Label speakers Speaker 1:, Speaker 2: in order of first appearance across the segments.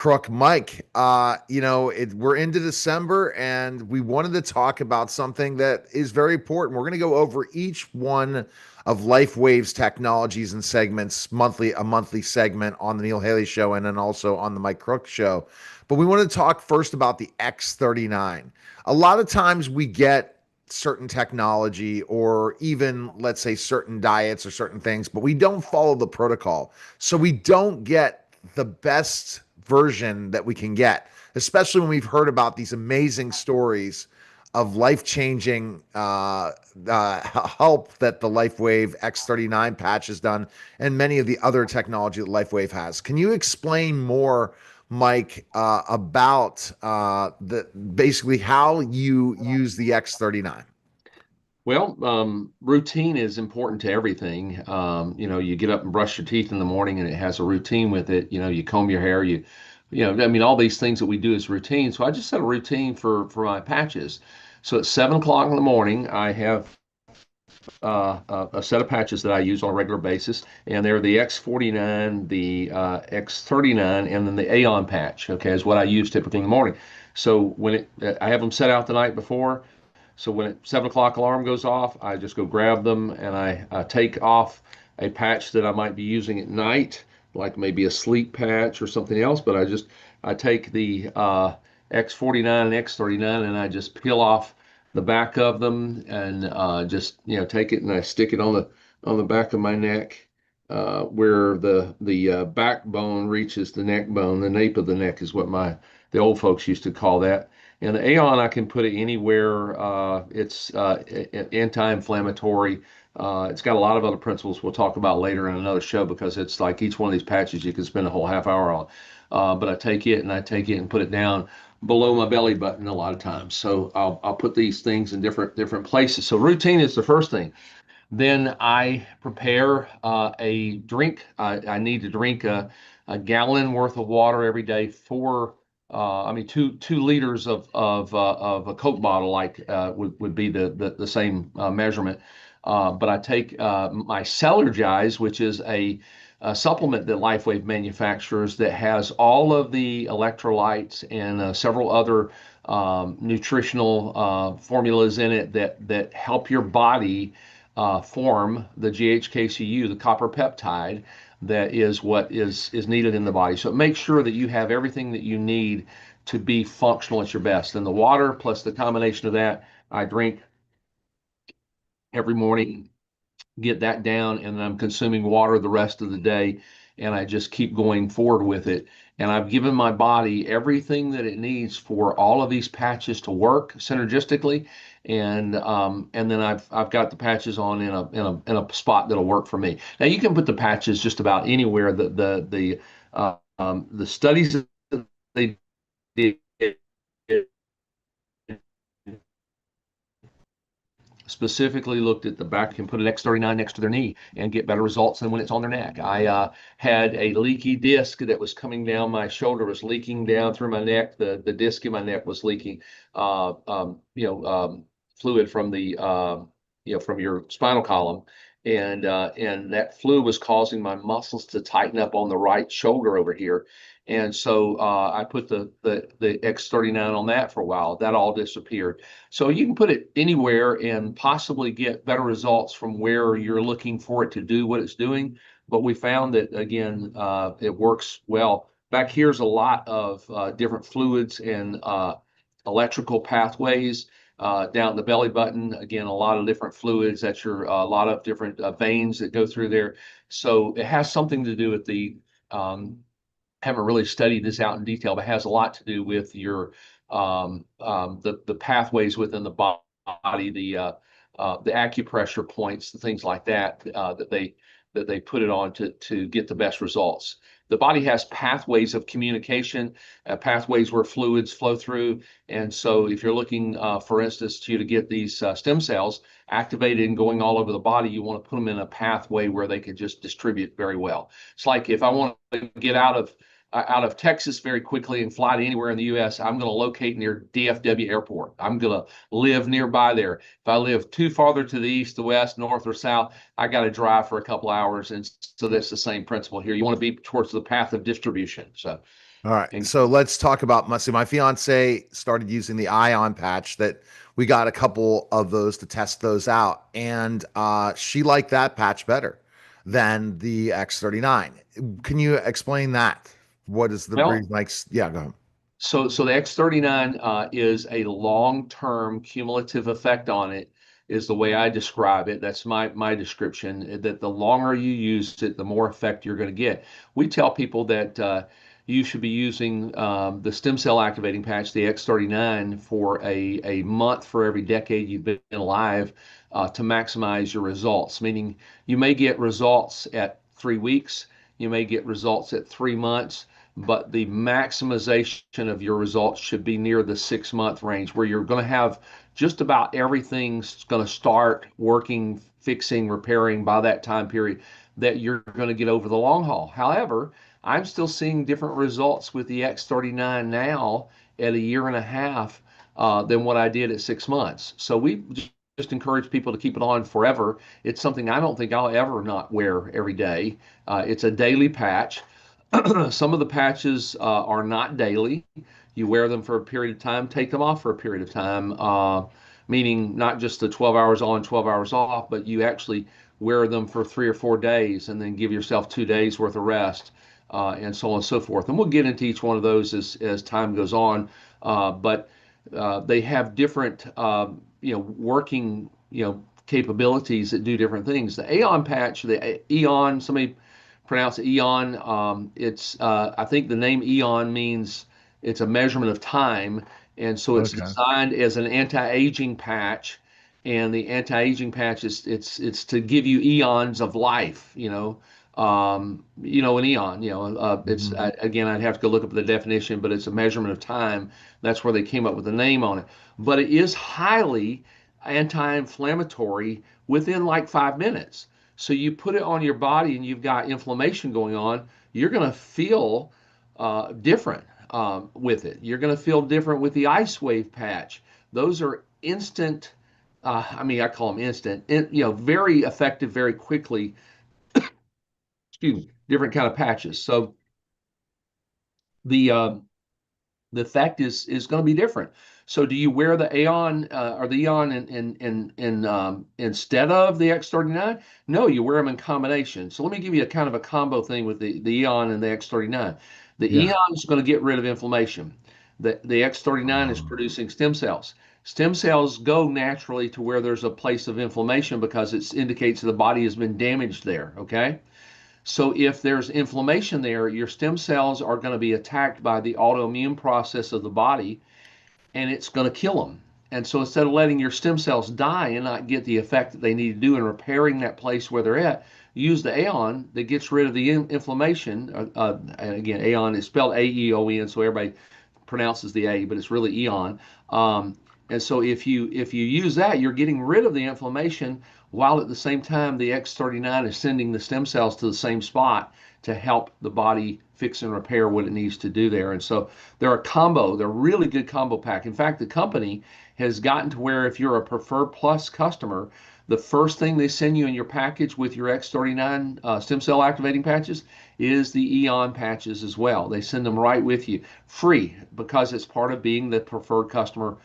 Speaker 1: Crook, Mike, we're into December and we wanted to talk about something that is very important. We're going to go over each one of LifeWave's technologies and segments monthly, a monthly segment on the Neil Haley Show and then also on the Mike Crook Show. But we want to talk first about the X39. A lot of times we get certain technology or even, let's say, certain diets or certain things, but we don't follow the protocol. So we don't get the best version that we can get, especially when we've heard about these amazing stories of life-changing help that the LifeWave X39 patch has done, and many of the other technology that LifeWave has. Can you explain more, Mike, about the basically how you use the X39?
Speaker 2: Well, routine is important to everything. You get up and brush your teeth in the morning and it has a routine with it. You comb your hair, I mean, all these things that we do is routine. So I just set a routine for my patches. So at 7 o'clock in the morning, I have a set of patches that I use on a regular basis, and they're the X49, the X39, and then the Aeon patch. Okay, is what I use typically in the morning. So I have them set out the night before. So when 7 o'clock alarm goes off, I just go grab them and I take off a patch that I might be using at night, like maybe a sleep patch or something else. But I take the X49 and X39 and I just peel off the back of them and just take it and I stick it on the back of my neck where the backbone reaches the neck bone. The nape of the neck is what the old folks used to call that. And the Aeon, I can put it anywhere. It's anti-inflammatory. It's got a lot of other principles we'll talk about later in another show because it's like each one of these patches you can spend a whole half hour on. But I take it and put it down below my belly button a lot of times. So I'll put these things in different places. So routine is the first thing. Then I prepare a drink. I need to drink a gallon worth of water every day. I mean, 2 liters of a Coke bottle, like would be the same measurement. But I take my Celergize, which is a supplement that LifeWave manufactures that has all of the electrolytes and several other nutritional formulas in it that help your body form the GHKCU, the copper peptide, that is what is needed in the body. So make sure that you have everything that you need to be functional at your best. And the water plus the combination of that, I drink every morning, get that down, and I'm consuming water the rest of the day, and I just keep going forward with it. And I've given my body everything that it needs for all of these patches to work synergistically, and then I've got the patches on in a spot that'll work for me. Now you can put the patches just about anywhere. The studies that they did specifically looked at the back and put an X39 next to their knee and get better results than when it's on their neck. I had a leaky disc that was coming down my shoulder, was leaking down through my neck. The disc in my neck was leaking, fluid from from your spinal column. And that fluid was causing my muscles to tighten up on the right shoulder over here. And so I put the X39 on that for a while. That all disappeared. So you can put it anywhere and possibly get better results from where you're looking for it to do what it's doing. But we found that, again, it works well. Back here's a lot of different fluids and electrical pathways. Down the belly button, again, a lot of different fluids. That's a lot of different veins that go through there. So it has something to do with haven't really studied this out in detail, but has a lot to do with your the pathways within the body, the acupressure points, the things like that that they put it on to get the best results. The body has pathways of communication, pathways where fluids flow through. And so if you're looking, for instance, to get these stem cells activated and going all over the body, you want to put them in a pathway where they can just distribute very well. It's like if I want to get out of Texas very quickly and fly to anywhere in the U.S., I'm going to locate near DFW Airport. I'm going to live nearby there. If I live too farther to the east, the west, north, or south, I got to drive for a couple hours. And so that's the same principle here. You want to be towards the path of distribution. So
Speaker 1: All right.
Speaker 2: And
Speaker 1: So let's talk about my fiance started using the ion patch that we got a couple of those to test those out. And she liked that patch better than the X39. Can you explain that? What is the
Speaker 2: well,
Speaker 1: reason? Like, yeah, go ahead.
Speaker 2: so the X39 is a long-term cumulative effect on it, is the way I describe it. That's my description, that the longer you use it, the more effect you're going to get. We tell people that you should be using the stem cell activating patch, the X39, for a month for every decade you've been alive to maximize your results. Meaning you may get results at 3 weeks, you may get results at 3 months, but the maximization of your results should be near the 6 month range, where you're going to have just about everything's going to start working, fixing, repairing by that time period, that you're going to get over the long haul. However, I'm still seeing different results with the X39 now at a year and a half than what I did at 6 months. So we just encourage people to keep it on forever. It's something I don't think I'll ever not wear every day. It's a daily patch. Some of the patches are not daily. You wear them for a period of time, take them off for a period of time, meaning not just the 12 hours on, 12 hours off, but you actually wear them for 3 or 4 days and then give yourself 2 days worth of rest, and so on and so forth. And we'll get into each one of those as time goes on. But they have different, working, capabilities that do different things. The Aeon patch, the Eon, somebody pronounce it Eon. I think the name Eon means it's a measurement of time, and so it's
Speaker 1: Okay.
Speaker 2: designed as an anti-aging patch. And the anti-aging patch is it's to give you eons of life. An eon. It's
Speaker 1: Mhm.
Speaker 2: again, I'd have to go look up the definition, but it's a measurement of time. That's where they came up with the name on it. But it is highly anti-inflammatory within like 5 minutes. So you put it on your body and you've got inflammation going on, you're going to feel different with it. You're going to feel different with the ice wave patch. Those are instant. I call them instant. Very effective, very quickly. Excuse me. Different kind of patches. So the uh, the effect is going to be different. So do you wear the Aeon or the Eon instead of the X39? No, you wear them in combination. So let me give you a kind of a combo thing with the Eon and the X39. The
Speaker 1: Yeah.
Speaker 2: Eon is going to get rid of inflammation. The X39 is
Speaker 1: Um,
Speaker 2: producing stem cells. Stem cells go naturally to where there's a place of inflammation because it indicates the body has been damaged there. Okay. So if there's inflammation there, your stem cells are going to be attacked by the autoimmune process of the body, and it's going to kill them. And so instead of letting your stem cells die and not get the effect that they need to do in repairing that place where they're at, use the Aeon that gets rid of the inflammation. And again, Aeon is spelled Aeon, so everybody pronounces the A, but it's really Eon. And so if you use that, you're getting rid of the inflammation while at the same time the X39 is sending the stem cells to the same spot to help the body fix and repair what it needs to do there. And so they're a really good combo pack. In fact, the company has gotten to where if you're a Preferred Plus customer, the first thing they send you in your package with your X39 stem cell activating patches is the Eon patches as well. They send them right with you, free, because it's part of being the preferred customer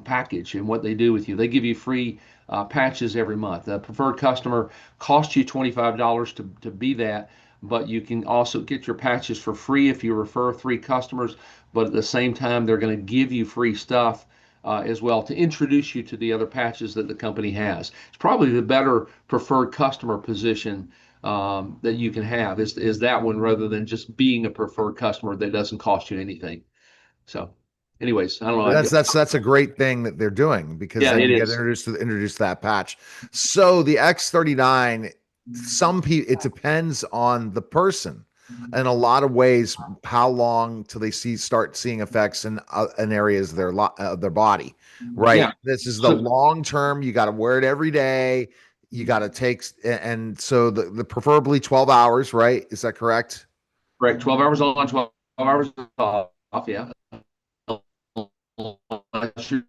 Speaker 2: package and what they do with you. They give you free patches every month. The preferred customer costs you $25 to be that, but you can also get your patches for free if you refer 3 customers. But at the same time, they're going to give you free stuff as well to introduce you to the other patches that the company has. It's probably the better preferred customer position that you can have is that one rather than just being a preferred customer that doesn't cost you anything. So, anyways, I don't
Speaker 1: but
Speaker 2: know.
Speaker 1: that's a great thing that they're doing because
Speaker 2: Yeah,
Speaker 1: then
Speaker 2: it
Speaker 1: you get
Speaker 2: is.
Speaker 1: introduced to that patch. So the X39, some people, it depends on the person in a lot of ways how long till they start seeing effects in areas of their body, right?
Speaker 2: Yeah.
Speaker 1: This is the
Speaker 2: So
Speaker 1: long term. You got to wear it every day. You got to take, and so the preferably 12 hours, right? Is that correct?
Speaker 2: correct. 12 hours on, 12 hours off. Yeah. Unless you're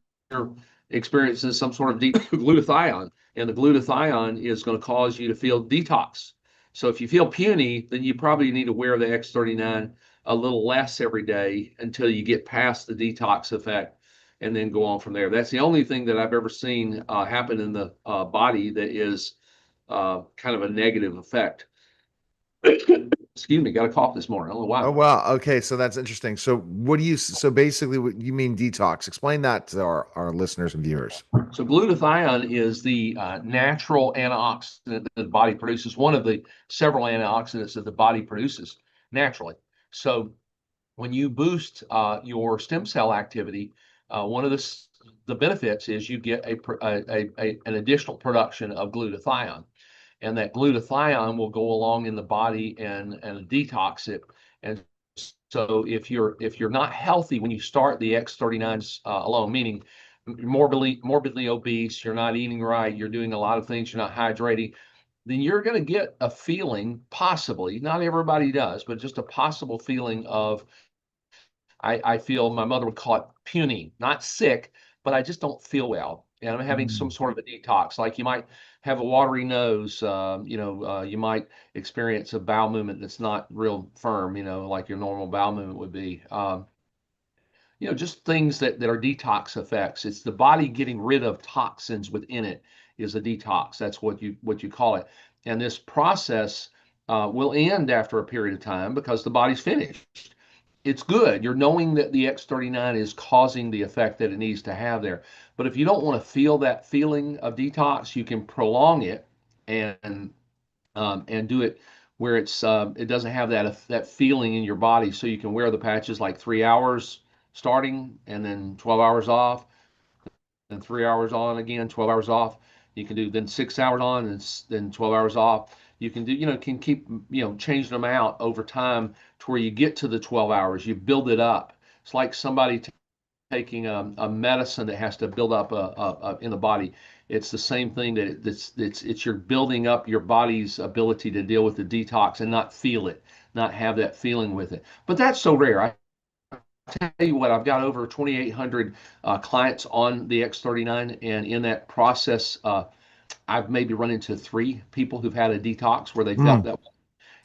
Speaker 2: experiencing some sort of deep glutathione, and the glutathione is going to cause you to feel detox. So if you feel puny, then you probably need to wear the X39 a little less every day until you get past the detox effect and then go on from there. That's the only thing that I've ever seen happen in the body that is kind of a negative effect. Excuse me, got a cough this morning. I don't know
Speaker 1: Oh
Speaker 2: why.
Speaker 1: wow. Okay, so that's interesting. So what do you so basically what you mean detox? Explain that to our listeners and viewers.
Speaker 2: So glutathione is the natural antioxidant that the body produces, one of the several antioxidants that the body produces naturally. So when you boost your stem cell activity, one of the benefits is you get an additional production of glutathione, and that glutathione will go along in the body and detox it. And so if you're not healthy when you start the X39s alone, meaning morbidly obese, you're not eating right, you're doing a lot of things, you're not hydrating, then you're going to get a feeling, possibly, not everybody does, but just a possible feeling of I feel my mother would call it puny, not sick, but I just don't feel well. And I'm having some
Speaker 1: Mm.
Speaker 2: sort of a detox. Like you might have a watery nose, you might experience a bowel movement that's not real firm, like your normal bowel movement would be. Just things that are detox effects. It's the body getting rid of toxins within it is a detox. That's what you call it. And this process will end after a period of time because the body's finished. It's good. You're knowing that the X39 is causing the effect that it needs to have there. But if you don't want to feel that feeling of detox, you can prolong it and do it where it doesn't have that feeling in your body. So you can wear the patches like 3 hours starting and then 12 hours off, then 3 hours on again, 12 hours off. You can do then 6 hours on and then 12 hours off. You can do, can keep, changing them out over time to where you get to the 12 hours. You build it up. It's like somebody taking a medicine that has to build up in the body. It's the same thing it's you're building up your body's ability to deal with the detox and not feel it, not have that feeling with it. But that's so rare. I tell you what, I've got over 2,800 clients on the X39, and in that process, I've maybe run into 3 people who've had a detox where they felt
Speaker 1: Mm.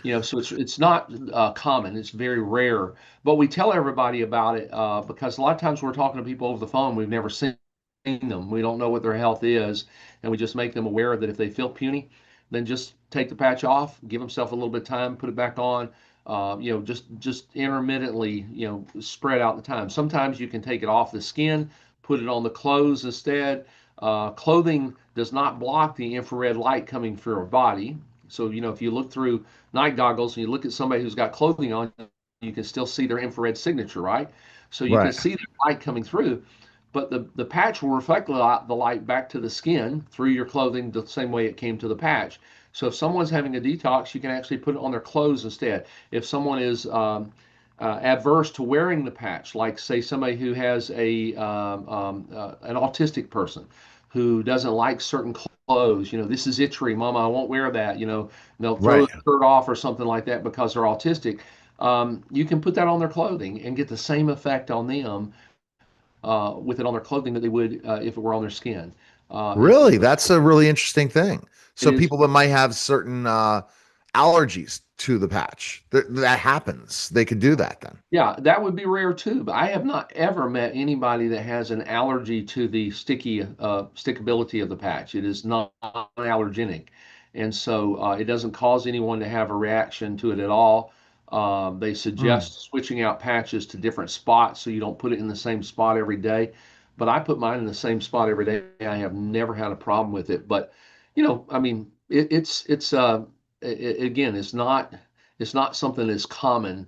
Speaker 2: that. So it's not common. It's very rare, but we tell everybody about it because a lot of times we're talking to people over the phone. We've never seen them. We don't know what their health is, and we just make them aware that if they feel puny, then just take the patch off, give themselves a little bit of time, put it back on. Just intermittently, spread out the time. Sometimes you can take it off the skin, put it on the clothes instead. Clothing does not block the infrared light coming through our body. So, if you look through night goggles and you look at somebody who's got clothing on, you can still see their infrared signature, right? So you can
Speaker 1: Right.
Speaker 2: see the light coming through, but the patch will reflect the light back to the skin through your clothing the same way it came to the patch. So if someone's having a detox, you can actually put it on their clothes instead. If someone is adverse to wearing the patch, like say somebody who has an autistic person who doesn't like certain clothes, this is itchy, mama, I won't wear that, they'll throw
Speaker 1: Right.
Speaker 2: the shirt off or something like that because they're autistic. You can put that on their clothing and get the same effect on them with it on their clothing that they would if it were on their skin. It's
Speaker 1: Really? That's a really interesting thing.
Speaker 2: it
Speaker 1: So
Speaker 2: is
Speaker 1: people that might have certain allergies to the patch, that happens. They could do that then.
Speaker 2: Yeah, that would be rare too. But I have not ever met anybody that has an allergy to the stickability of the patch. It is not allergenic, and so it doesn't cause anyone to have a reaction to it at all. They
Speaker 1: Mm.
Speaker 2: suggest switching out patches to different spots so you don't put it in the same spot every day. But I put mine in the same spot every day. I have never had a problem with it. But I mean, again, it's not something that's common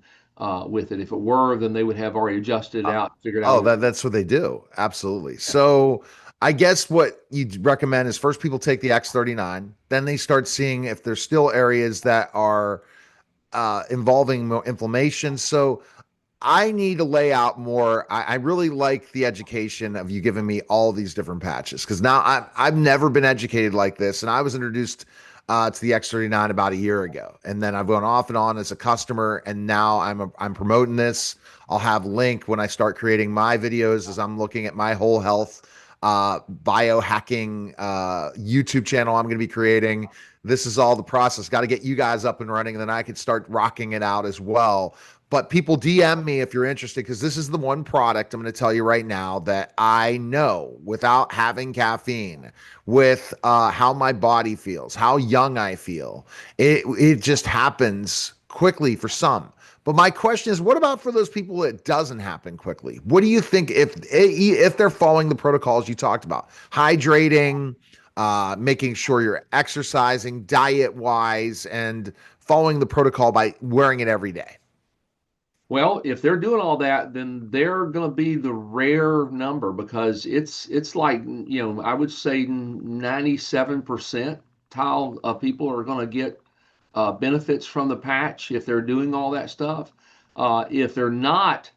Speaker 2: with it. If it were, then they would have already adjusted it
Speaker 1: Uh,
Speaker 2: out, figured out a
Speaker 1: oh,
Speaker 2: way.
Speaker 1: that's what they do. Absolutely.
Speaker 2: Yeah.
Speaker 1: So I guess what you'd recommend is first people take the X39, then they start seeing if there's still areas that are involving more inflammation. So I need to lay out more. I really like the education of you giving me all these different patches because now I've never been educated like this, and I was introduced to the X39 about a year ago, and then I've gone off and on as a customer, and now I'm promoting this. I'll have link when I start creating my videos as I'm looking at my whole health biohacking YouTube channel I'm going to be creating. This is all the process. Got to get you guys up and running, and then I could start rocking it out as well. But people DM me if you're interested, because this is the one product I'm going to tell you right now that I know without having caffeine, with how my body feels, how young I feel, it just happens quickly for some. But my question is, what about for those people it doesn't happen quickly? What do you think if they're following the protocols you talked about, hydrating, making sure you're exercising, diet wise, and following the protocol by wearing it every day?
Speaker 2: Well, if they're doing all that, then they're going to be the rare number because it's like, I would say 97 percentile of people are going to get benefits from the patch if they're doing all that stuff. If they're not,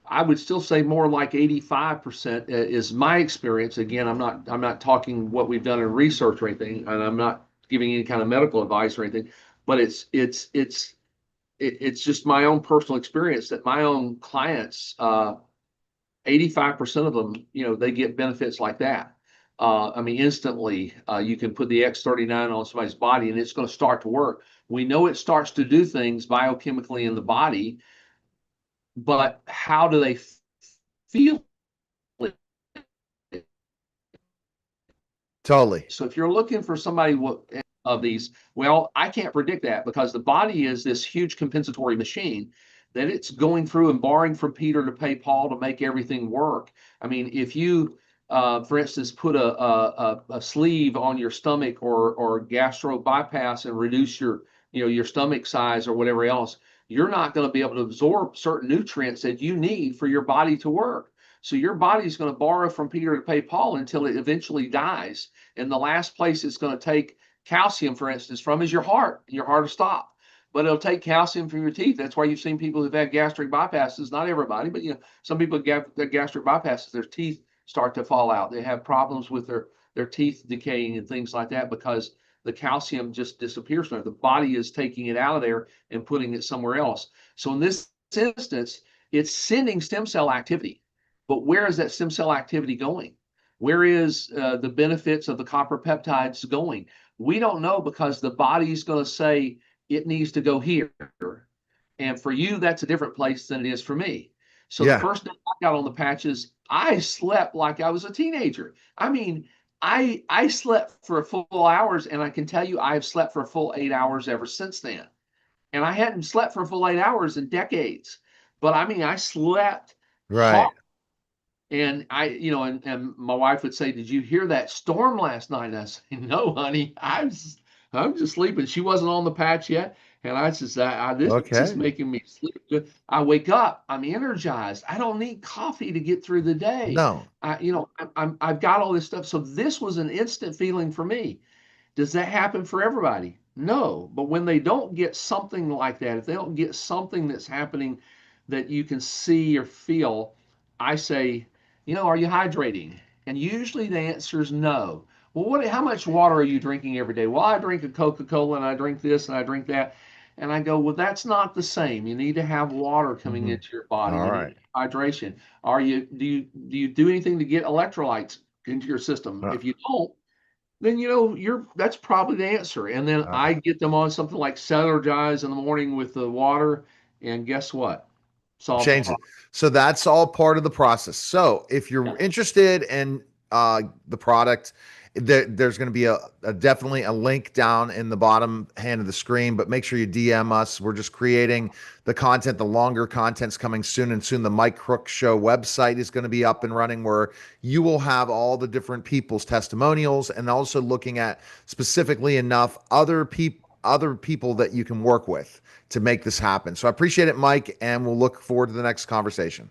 Speaker 2: I would still say more like 85% is my experience. Again, I'm not talking what we've done in research or anything, and I'm not giving any kind of medical advice or anything, but it's just my own personal experience that my own clients, 85% of them, they get benefits like that. I mean, instantly, you can put the X39 on somebody's body and it's going to start to work. We know it starts to do things biochemically in the body, but how do they feel it?
Speaker 1: Totally.
Speaker 2: So if you're looking for somebody of these, well, I can't predict that because the body is this huge compensatory machine that it's going through and borrowing from Peter to pay Paul to make everything work. I mean, if you, for instance, put a sleeve on your stomach or gastro bypass and reduce your stomach size or whatever else, you're not going to be able to absorb certain nutrients that you need for your body to work. So your body's going to borrow from Peter to pay Paul until it eventually dies. And the last place it's going to take calcium, for instance, from is your heart. Your heart will stop. But it'll take calcium from your teeth. That's why you've seen people who've had gastric bypasses. Not everybody, but some people get gastric bypasses. Their teeth start to fall out. They have problems with their teeth decaying and things like that because the calcium just disappears from it. The body is taking it out of there and putting it somewhere else. So in this instance, it's sending stem cell activity. But where is that stem cell activity going? Where is the benefits of the copper peptides going? We don't know because the body's going to say it needs to go here. And for you, that's a different place than it is for me. So the
Speaker 1: Yeah.
Speaker 2: first day I got on the patches, I slept like I was a teenager. I mean, I slept for a full hours, and I can tell you I've slept for a full 8 hours ever since then. And I hadn't slept for a full 8 hours in decades. But I mean, I slept hard.
Speaker 1: Right.
Speaker 2: And and my wife would say, "Did you hear that storm last night?" And I say, "No, honey, I'm just sleeping." She wasn't on the patch yet, and I says, "This is
Speaker 1: Okay.
Speaker 2: making me sleep good." I wake up, I'm energized. I don't need coffee to get through the day.
Speaker 1: No.
Speaker 2: I've got all this stuff. So this was an instant feeling for me. Does that happen for everybody? No. But when they don't get something like that, if they don't get something that's happening that you can see or feel, I say, are you hydrating? And usually the answer is no. Well, how much water are you drinking every day? Well, I drink a Coca-Cola and I drink this and I drink that. And I go, well, that's not the same. You need to have water coming
Speaker 1: Hmm.
Speaker 2: into your body.
Speaker 1: All
Speaker 2: You
Speaker 1: right.
Speaker 2: need hydration. Do you do anything to get electrolytes into your system?
Speaker 1: Uh,
Speaker 2: If you don't, then that's probably the answer. And then
Speaker 1: uh,
Speaker 2: I get them on something like Synergize in the morning with the water, and guess what? Solves the
Speaker 1: Change it.
Speaker 2: problem.
Speaker 1: So that's all part of the process. So if you're
Speaker 2: Yeah.
Speaker 1: interested in the product, there's going to be definitely a link down in the bottom hand of the screen, but make sure you DM us. We're just creating the content. The longer content's coming soon, and soon the Mike Crook Show website is going to be up and running, where you will have all the different people's testimonials, and also looking at specifically enough other people that you can work with to make this happen. So I appreciate it, Mike, and we'll look forward to the next conversation.